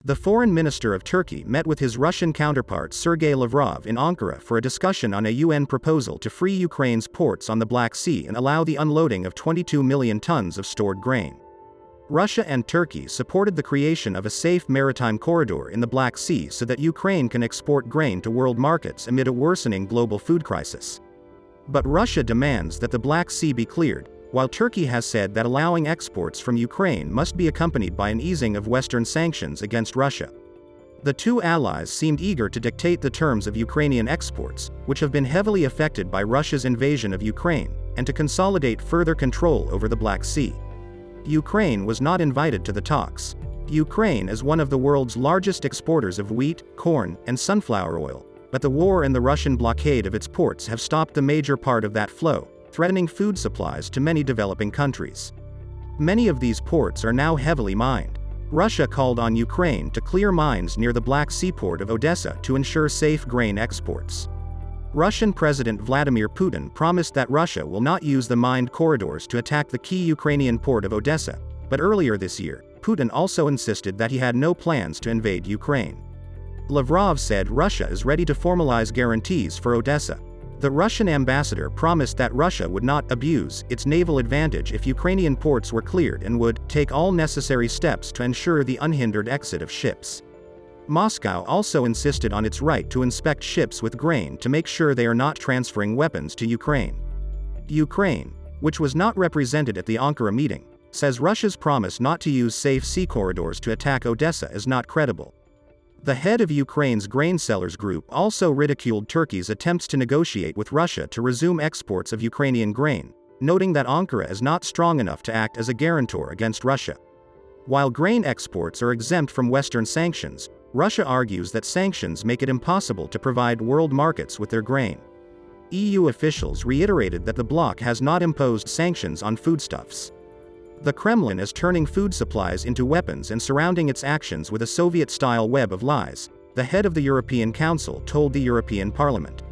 The foreign minister of Turkey met with his Russian counterpart Sergei Lavrov in Ankara for a discussion on a UN proposal to free Ukraine's ports on the Black Sea and allow the unloading of 22 million tons of stored grain. Russia and Turkey supported the creation of a safe maritime corridor in the Black Sea so that Ukraine can export grain to world markets amid a worsening global food crisis. But Russia demands that the Black Sea be cleared, while Turkey has said that allowing exports from Ukraine must be accompanied by an easing of Western sanctions against Russia. The two allies seemed eager to dictate the terms of Ukrainian exports, which have been heavily affected by Russia's invasion of Ukraine, and to consolidate further control over the Black Sea. Ukraine was not invited to the talks. Ukraine is one of the world's largest exporters of wheat, corn, and sunflower oil, but the war and the Russian blockade of its ports have stopped the major part of that flow, threatening food supplies to many developing countries. Many of these ports are now heavily mined. Russia called on Ukraine to clear mines near the Black Sea port of Odessa to ensure safe grain exports. Russian President Vladimir Putin promised that Russia will not use the mined corridors to attack the key Ukrainian port of Odessa, but earlier this year, Putin also insisted that he had no plans to invade Ukraine. Lavrov said Russia is ready to formalize guarantees for Odessa. The Russian ambassador promised that Russia would not abuse its naval advantage if Ukrainian ports were cleared and would take all necessary steps to ensure the unhindered exit of ships. Moscow also insisted on its right to inspect ships with grain to make sure they are not transferring weapons to Ukraine. Ukraine, which was not represented at the Ankara meeting, says Russia's promise not to use safe sea corridors to attack Odessa is not credible. The head of Ukraine's grain sellers group also ridiculed Turkey's attempts to negotiate with Russia to resume exports of Ukrainian grain, noting that Ankara is not strong enough to act as a guarantor against Russia. While grain exports are exempt from Western sanctions, Russia argues that sanctions make it impossible to provide world markets with their grain. EU officials reiterated that the bloc has not imposed sanctions on foodstuffs. The Kremlin is turning food supplies into weapons and surrounding its actions with a Soviet-style web of lies, the head of the European Council told the European Parliament.